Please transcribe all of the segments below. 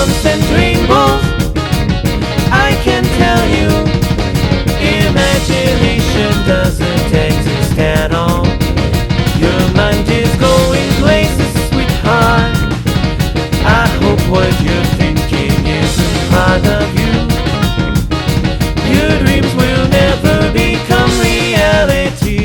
unicorns and rainbows. I can tell you, imagination doesn't exist at all. Your mind is going places, sweetheart. I hope what you're thinking isn't part of you. Your dreams will never become reality.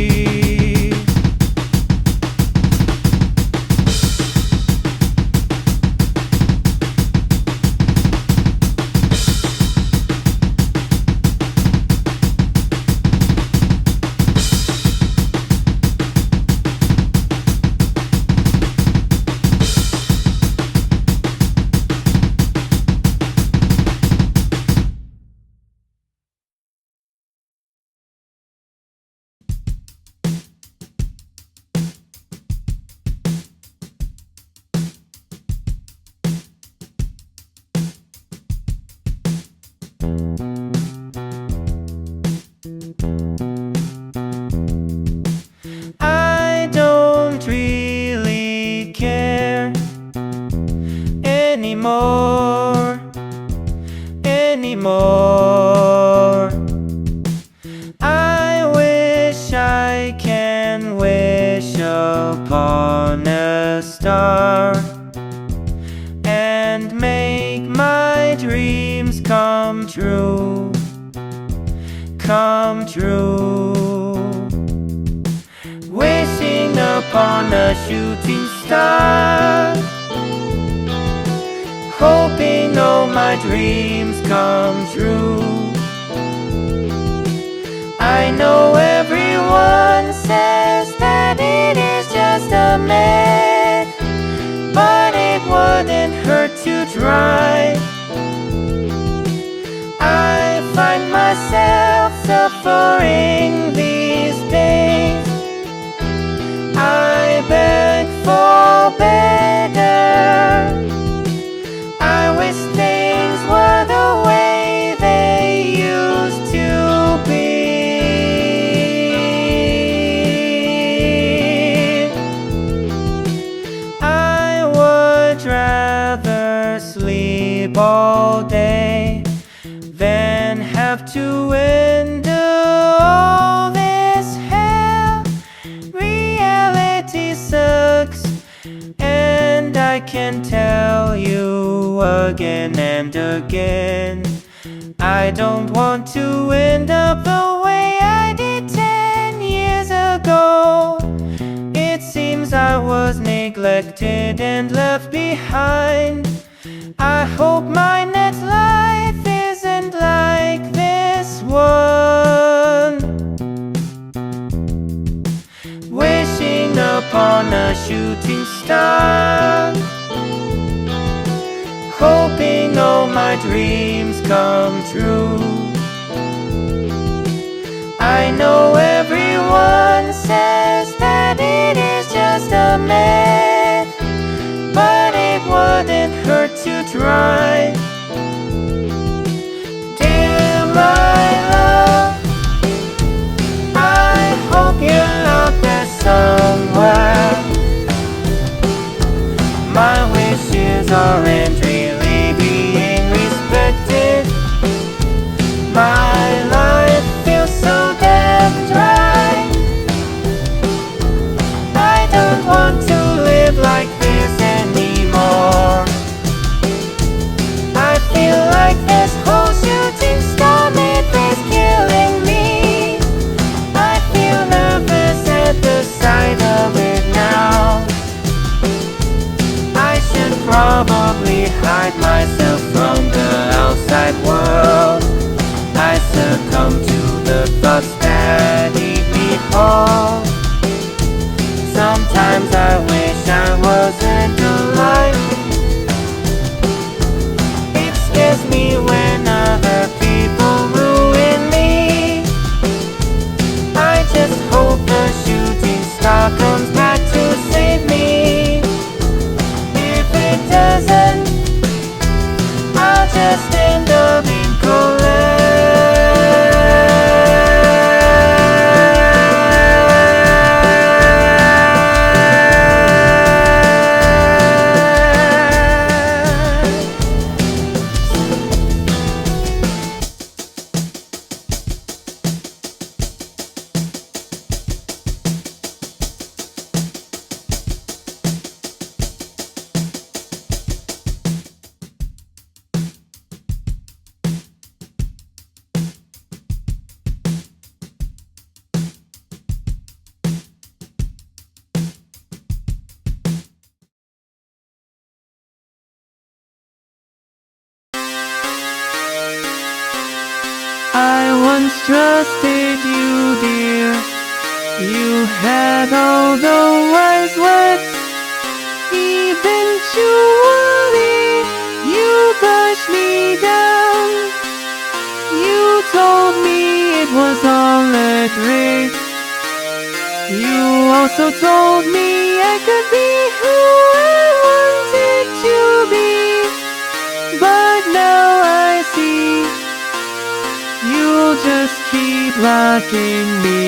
I don't really care anymore. I wish I can wish upon a star and make my dreams come true. Wishing upon a shooting star, hoping all my dreams come true. I know everyone says that it is just a myth, but it wouldn't hurt to try. I find myself suffering these days. I beg for better. I wish things were the way they used to be. I would rather sleep all day than have to endure all this hell. Reality sucks, and I can tell you again and again, I don't want to end up the way I did 10 years ago. It seems I was neglected and left behind. I hope my next life isn't like this one. Wishing upon a shooting star, hoping all my dreams come true. I know everyone says that it is just a myth, but it wouldn't hurt to try. Dear my love, I hope you're out there somewhere. My wishes aren't really being respected. My life feels so damn dry. I don't want to live like this anymore. I feel like this whole shooting star myth is killing me. I feel nervous at the sight of it now. I should probably hide myself from the outside world. I succumb to the thoughts that eat me whole. Sometimes I wish I wasn't alive. It scares me when other people ruin me. I just hope the shooting star comes back to save me. If it doesn't, I'll just end up in college. trusted you, dear. You had all the wise words. Eventually, you pushed me down. You told me it was all a trick. You also told me I could be who I wanted to be. But now I see you'll just keep locking me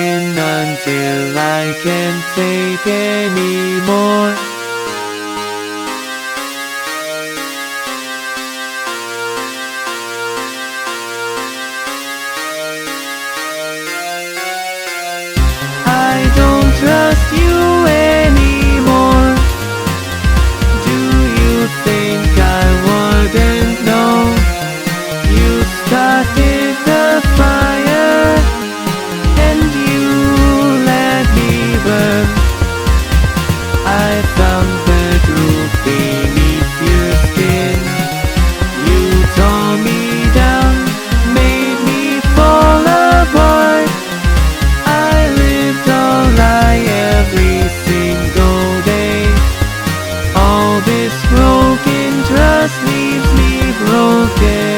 in until I can't take anymore. I don't trust you anymore. Do you think I wouldn't know? You started the fire and you let me burn. I found the truth beneath your skin. You tore me down, made me fall apart. I lived a lie every single day. All this broken trust leaves me broken.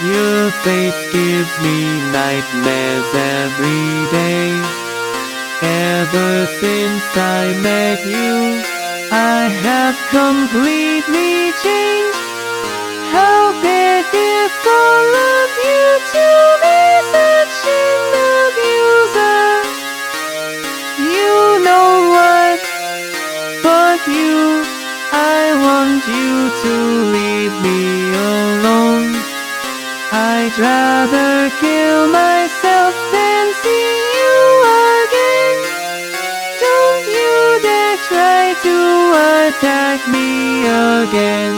Your face gives me nightmares every day. Ever since I met you, I have completely changed. How pitiful of you to be such an abuser. You know what? Fuck you. I want you to leave me alone. I'd rather kill myself than see you again. Don't you dare try to attack me again.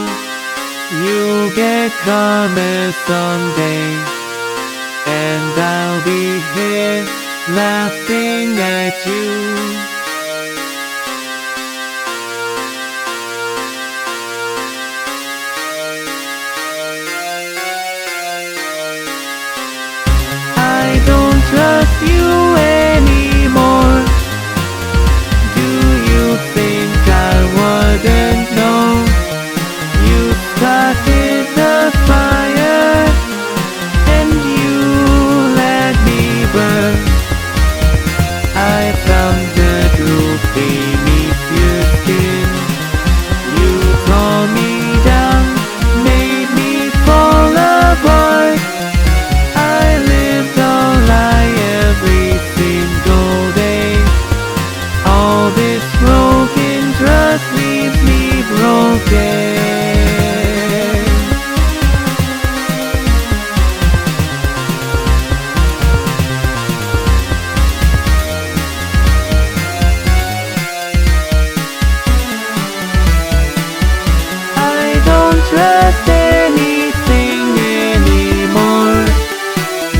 You'll get karma someday, and I'll be here laughing at you. I don't trust you anymore. Do you think I wouldn't know? You started the fire and you let me burn. I found the truth beneath your skin. You tore me down, made me fall apart. I lived a lie every single day. All this broken trust leaves me broken. I don't trust anything anymore.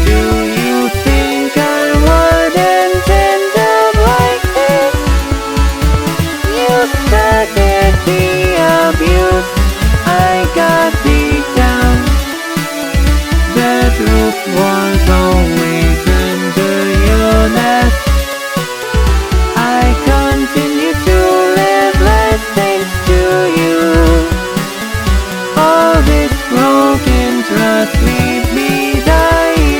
Do you think I wouldn't end up like this? You started the abuse, I got beat down. The truth was always under your nest. I continue to live life thanks to you. All this broken trust leaves me dying.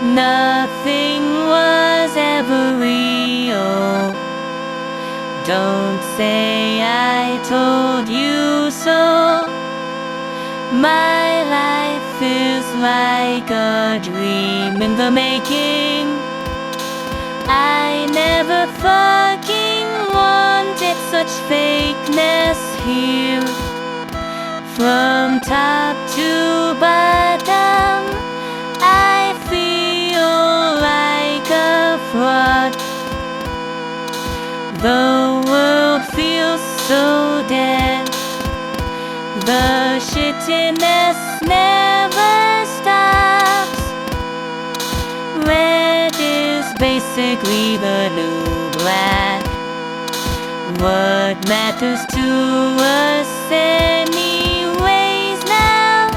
Nothing was ever real. Don't say I told you so. My life is like a dream in the making. I never fucking wanted such fakeness here. From top to bottom, I feel like a fraud. The world feels so dead. The shittiness never stops. Red is basically the new black. What matters to us anyways now?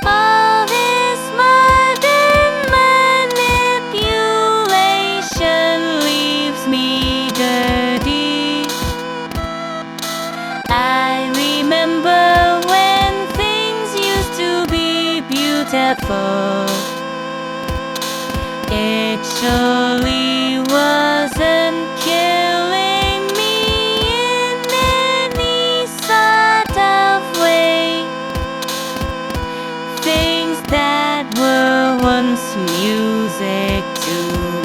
All this modern manipulation leaves me dirty. I remember when things used to be beautiful. It surely wasn't killing me in any sort of way. Things that were once music to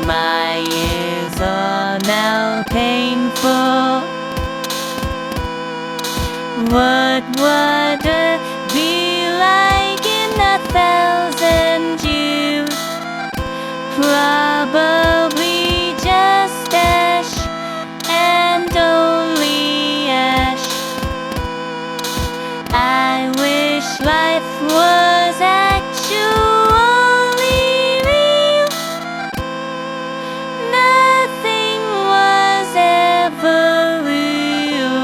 my ears are now painful. What would it be like in 1,000 years? Probably just ash and only ash. I wish life was actually real. Nothing was ever real.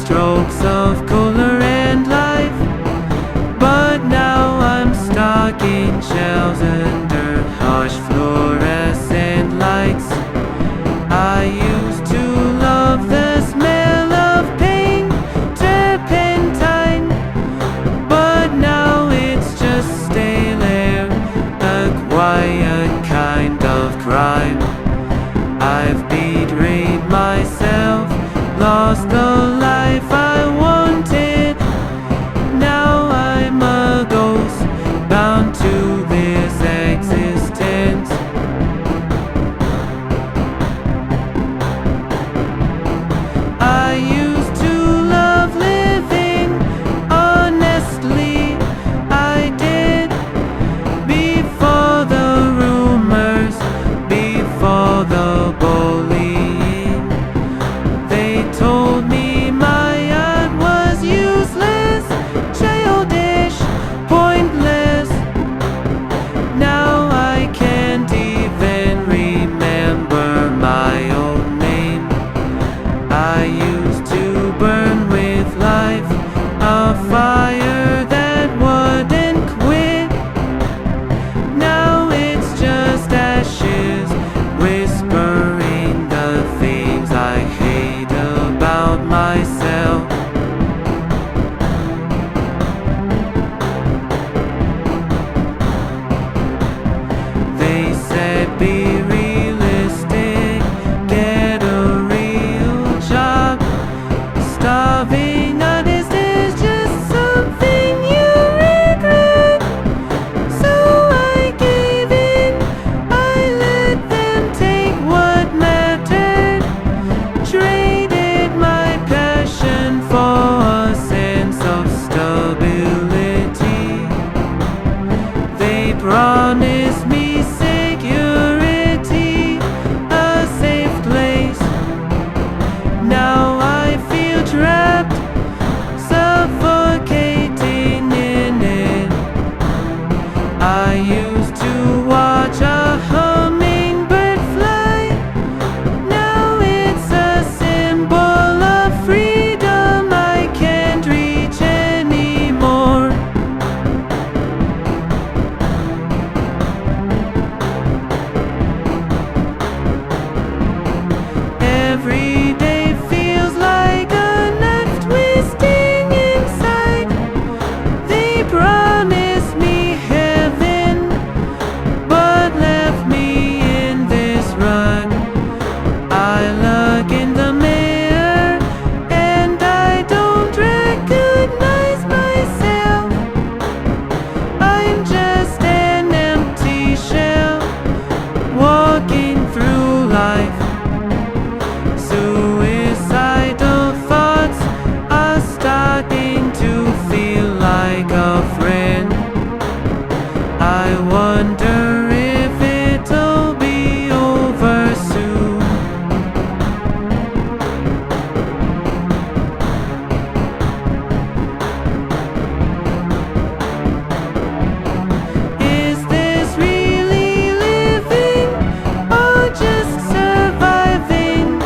strokes of color and life. But now I'm stuck in shells under harsh fluorescent lights. I used to love the smell of paint, turpentine, but now it's just stale air, a quiet kind of crime. I've betrayed myself, lost the life I wanted. Now I'm a ghost, bound to this existence. I used to love living, honestly, I did. Before the rumors, before the bullying, they told me my art was useless, childish, pointless. Now I can't even remember my own name. I used to burn with life, a fire that wouldn't quit. Now it's just ashes, whispering the things I hate about myself. They said be realistic, get a real job. Starving artist is just something you regret. So I gave in, I let them take what mattered. Traded my passion for a sense of stability. They promised me security, a safe place. Now I feel trapped, suffocating in it. I used to watch a hummingbird fly. Now it's a symbol of freedom I can't reach anymore. Every day feels like a knife twisting inside. They promised me heaven, but left me in this rut. I look in the mirror and I don't recognize myself. I'm just an empty shell, walking through life. Suicidal thoughts are starting to feel like a friend. I wonder if it'll be over soon. Is this really living or just surviving?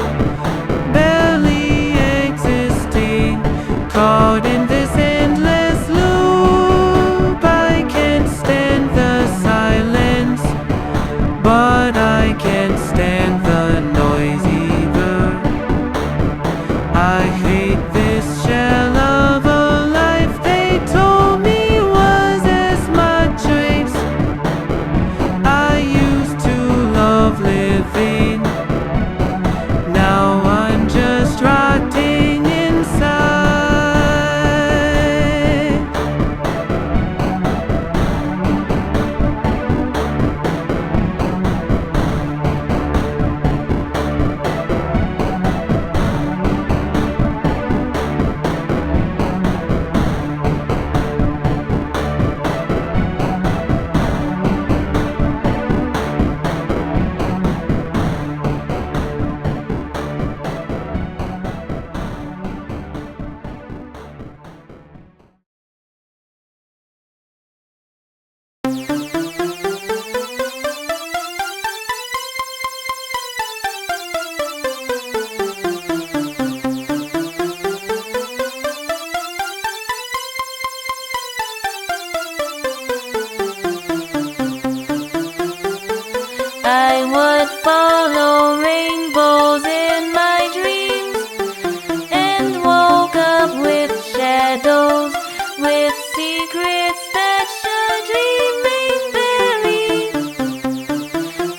Barely existing, caught in this endless loop. I can't stand the silence, but I can't stand the noise either. I hate this shell of a life they told me was as my choice. I used to love living. Now I'm just rotting inside. secrets that should remain buried.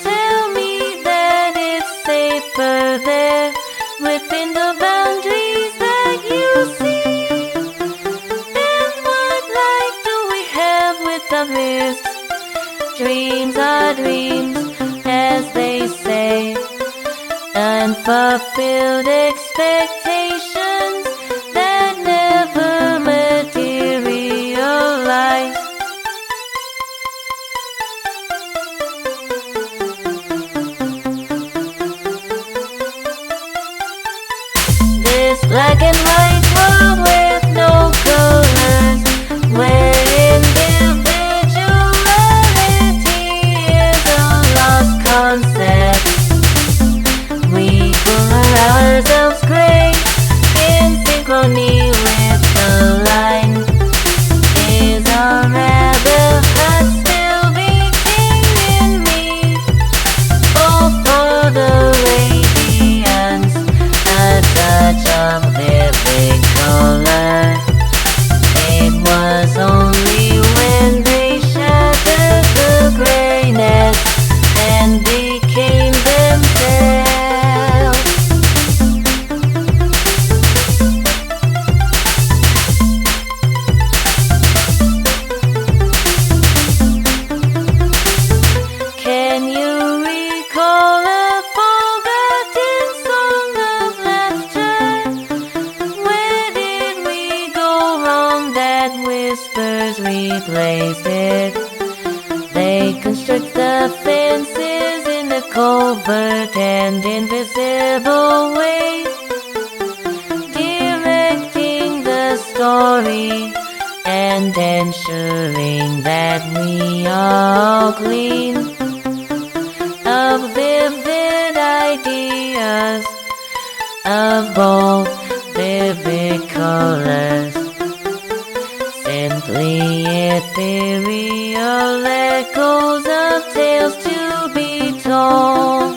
Tell me that it's safer there, within the boundaries that you see. And what life do we have without risks? Dreams are dreams, as they say. Unfulfilled expectations that never materialize. This black and white world with no colors, where individuality is a lost concept. We color ourselves gray in synchrony with the line. Is a rebel but still beating in me, both for the radiance, a touch of vivid color. It was only when they shattered the grayness and became themselves. Can you recall a forgotten song of laughter? Where did we go wrong that whispers replaced it? They construct the fences in a covert and invisible way, directing the story and ensuring that we are clean of vivid ideas, of bold vivid colors, simply ethereal echoes of tales to be told.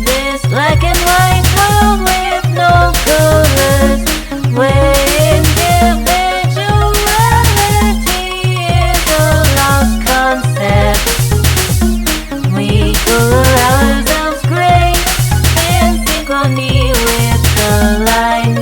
This black and white world with no colors, where individuality is a lost concept. We color ourselves gray in synchrony with the line.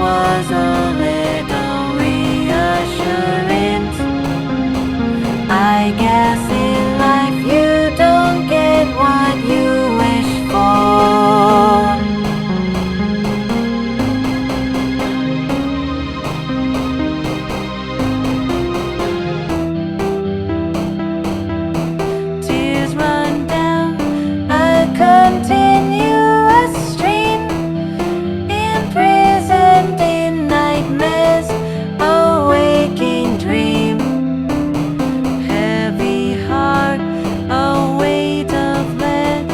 was a little reassurance. I guess in life you don't get what you wish for. Tears run down a continuous stream, imprisoned in nightmares, a waking dream. Heavy heart, a weight of lead,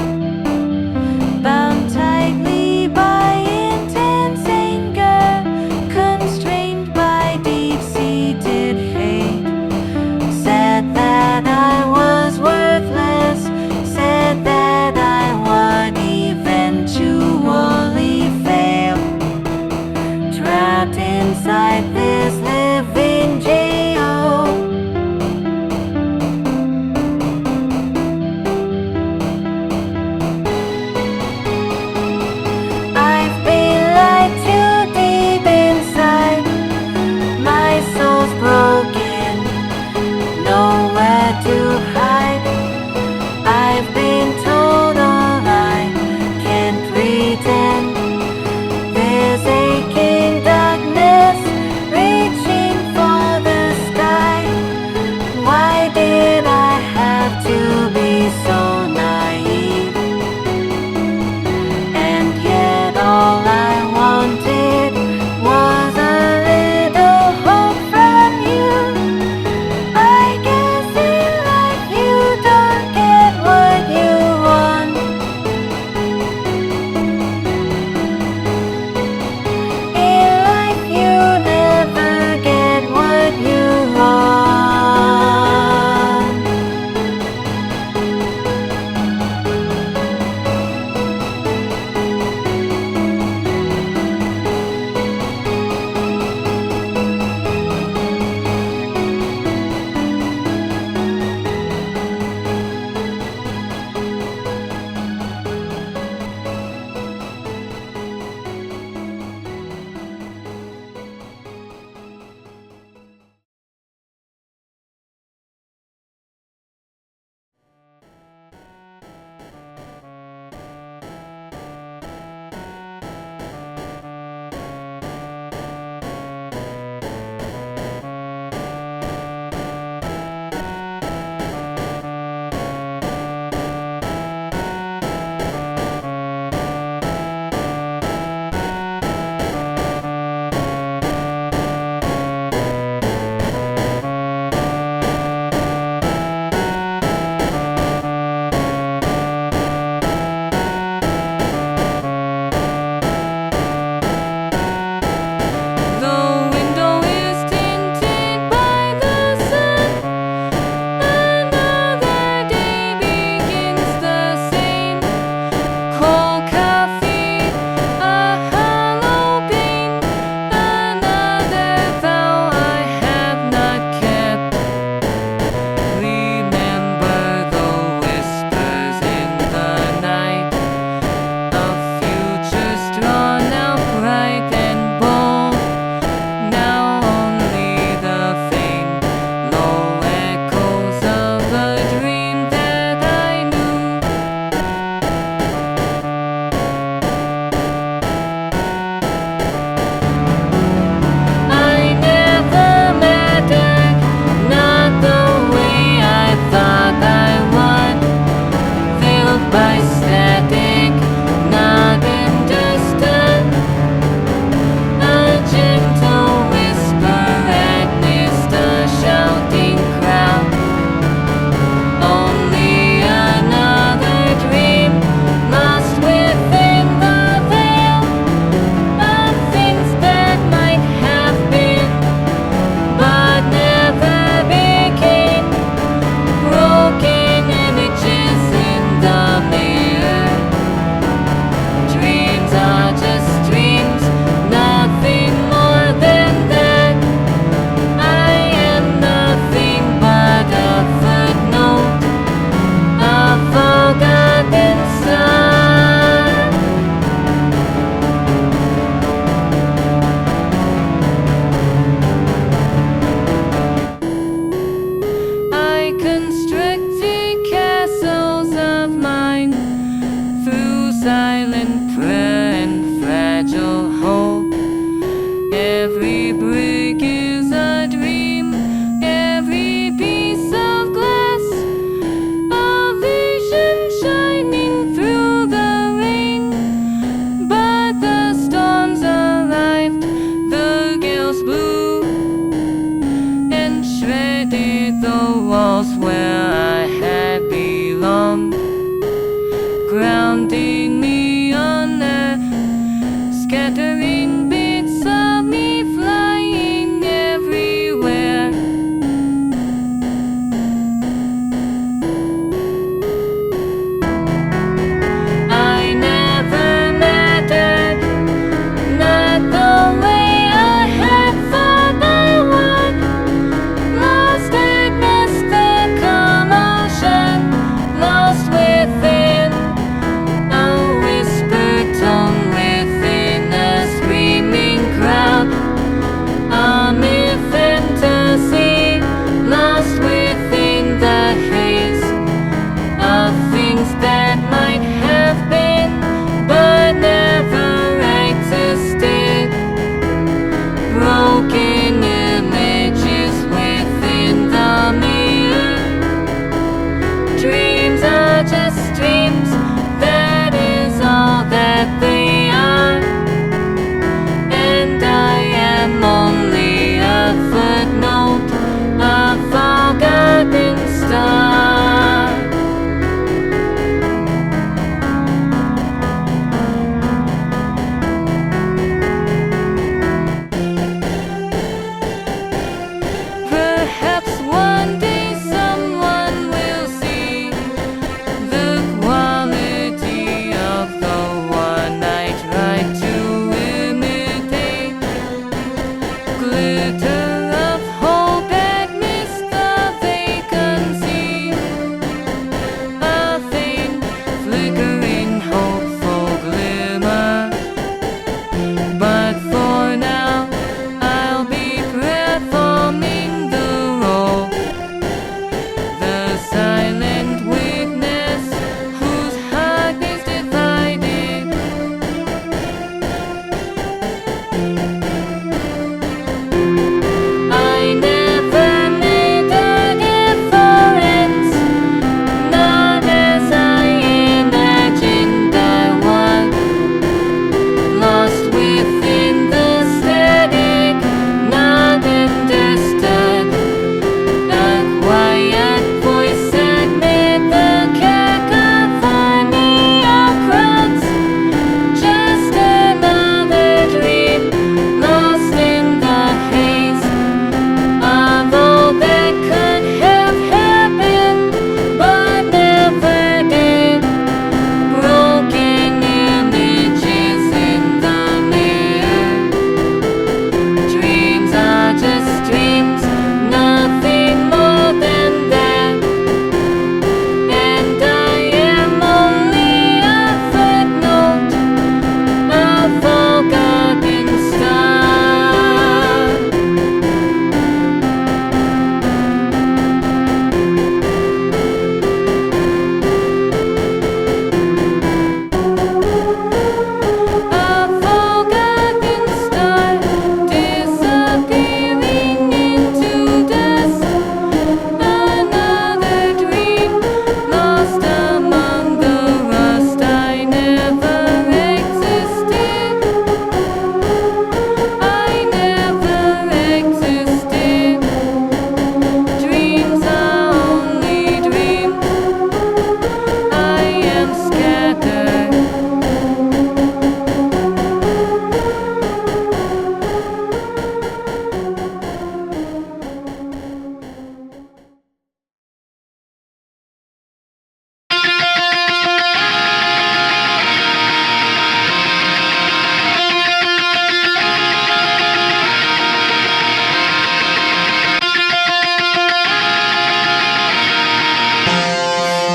bound tightly by intense anger, constrained by deep-seated hate. Said that I was worthless, said that I would eventually fail, trapped inside this living jail. I've been lied too deep inside, my soul's broken, nowhere to hide. I've been told all I can't pretend. There's aching darkness Every brick is a dream, every piece of glass, a vision shining through the rain. But the storms arrived, the gales blew and shredded the walls where I had belonged, grounding me on earth, scattering bits of me flying everywhere. I never mattered, not the way I had thought I would. Lost amidst the commotion, lost within a whispered tone within a screaming crowd. A mere fantasy, lost within the haze of things that might have been, but never existed. Broken images within the mirror. Dreams are just dreams, that is all that they are. And I am only a footnote, a forgotten star. Perhaps one day someone will see the quality of the one I tried to imitate. Glitter of hope amidst the vacancy, a faint flickering hopeful glimmer. But for now I'll be performing the role, the silent witness whose heart is divided. I never made a difference, not as I imagined I was. Lost within the static, not understood. A quiet voice amid the cacophony of crowds. Just another dream, lost in the haze of all that could have happened, but never did. Broken images in the mirror. Dreams are just dreams, nothing more than that. And I am only a footnote, a forgotten star. A forgotten star, disappearing into dust. Another dream, lost among the rust. I never existed. I never existed. Dreams are only dreams. I am scattered.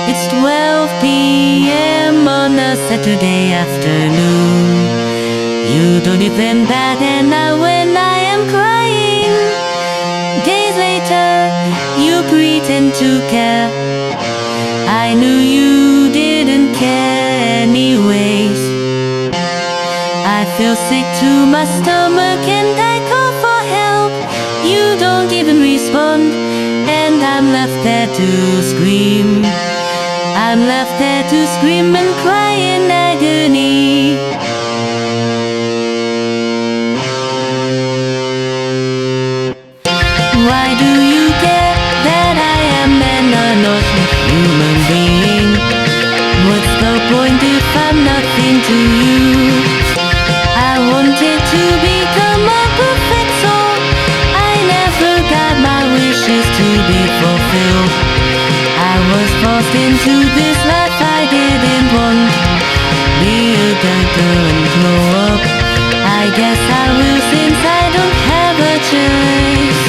It's 12 p.m. on a Saturday afternoon. You don't even bat an eye when I am crying. Days later, you pretend to care. I knew you didn't care anyways. I feel sick to my stomach and I there to scream. I'm left there to scream and cry in agony. Why do you care that I am an innocent human being? What's the point if I'm nothing to you? I wanted to become a perfect soul. I never got my wishes to be fulfilled. I was forced into this life I didn't want. Be a good girl and grow up. I guess I will since I don't have a choice.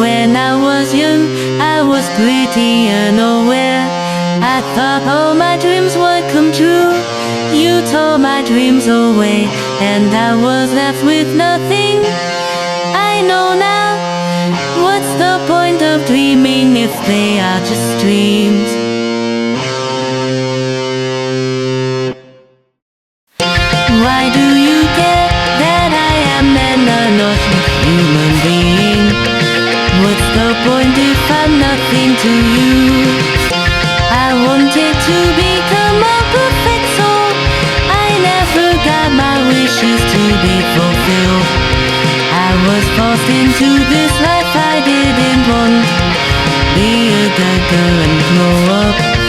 When I was young, I was pretty unaware. I thought all my dreams would come true. You tore my dreams away, and I was left with nothing. I know now, what's the point of dreaming if they are just dreams? Why do you care that I am an innocent human being? What's the point if I'm nothing to you? I wanted to become a perfect soul. I never got my wishes to be fulfilled. I was forced into this life I didn't want. Be a good girl and grow up.